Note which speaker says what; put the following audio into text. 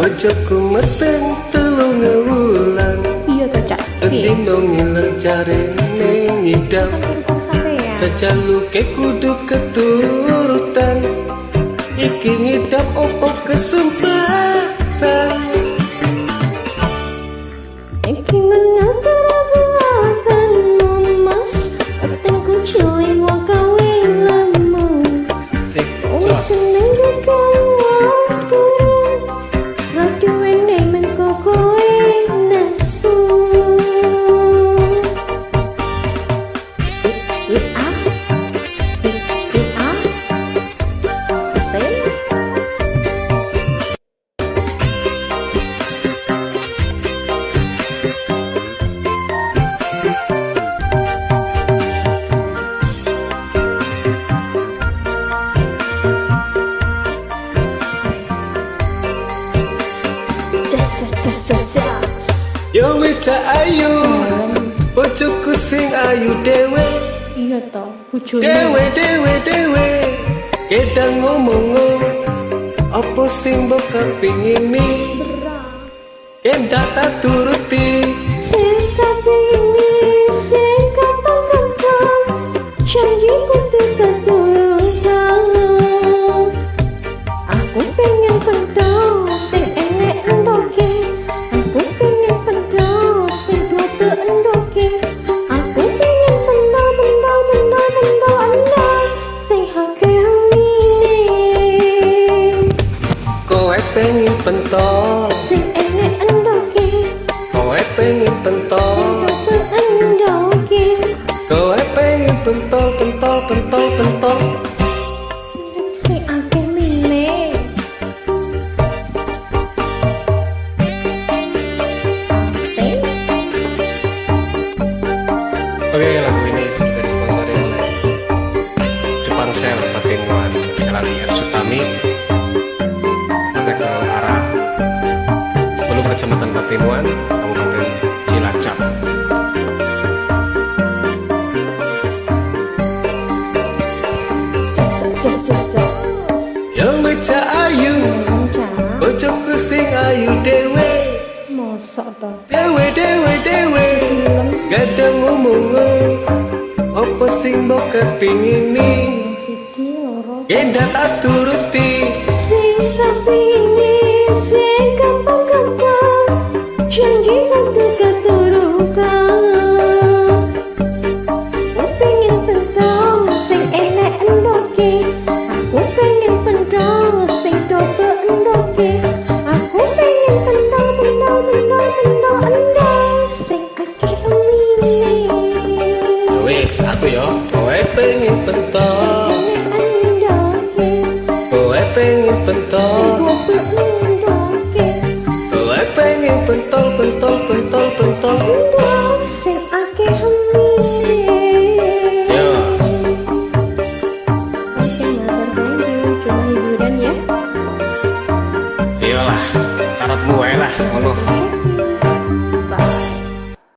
Speaker 1: Ojoku meteng telung wulan.
Speaker 2: Iya to, Cak.
Speaker 1: Dino ngiler jarene ngidam. Cacaluke kudu keturutan. Iki ngidam opo kesempatan.
Speaker 2: Iki menantar buatanmu mas. Petengku cilik wa gawe lemu.
Speaker 1: Sik
Speaker 2: Oh
Speaker 1: jos.
Speaker 2: seneng kawan turun. Radio ene mengko koe nesu. Just.
Speaker 1: Yo wis cak ayu. Bojoku sing ayu dewe.
Speaker 2: Iya to, bojone.
Speaker 1: Dewe kedang ngomong apa sing mbok kepingini kendak tak turuti
Speaker 2: Sing kapingini, sing gampang-gampang. Janji kudu ketulusan. Aku pengen pentol, sing enek endoke. Aku pengen pentol, sing double endoke. Aku pengen pentol, sing hake mini.
Speaker 1: kowe pengen pentol
Speaker 2: Sing enek endoke,
Speaker 1: kowe pengen pentol
Speaker 2: double endoke.
Speaker 1: kowe pengen pentol
Speaker 2: Sing akeh mine. Sing
Speaker 1: Oke, lagu ini sudah disponsori oleh Jepang Sel Patinuan Jalan Ir Sutami Patek Arah sebelum Kecamatan Patinuan Kabupaten Cilacap.
Speaker 2: just.
Speaker 1: Yo beca ayu bojoku sing ayu dewe
Speaker 2: Mosok to.
Speaker 1: dewe gadang ngomong apa sing mbok kepingini
Speaker 2: Siji loro.
Speaker 1: kendak tak turuti
Speaker 2: Sing sapini, sing gampang-gampang. Janji kudu keturutan. Aku pengen pentol, sing enek endoke. Aku pengen pentol, sing double endoke. Aku pengen pentol, sing akeh mine.
Speaker 1: wis aku yo kowe pengen pentol
Speaker 2: Endoke,
Speaker 1: kowe pengen pentol
Speaker 2: double endoke.
Speaker 1: kowe pengen pentol
Speaker 2: Sing akeh mine.
Speaker 1: yo
Speaker 2: Oke, matur thank you. Cuma hiburan ya.
Speaker 1: iyalah karepmu wae lah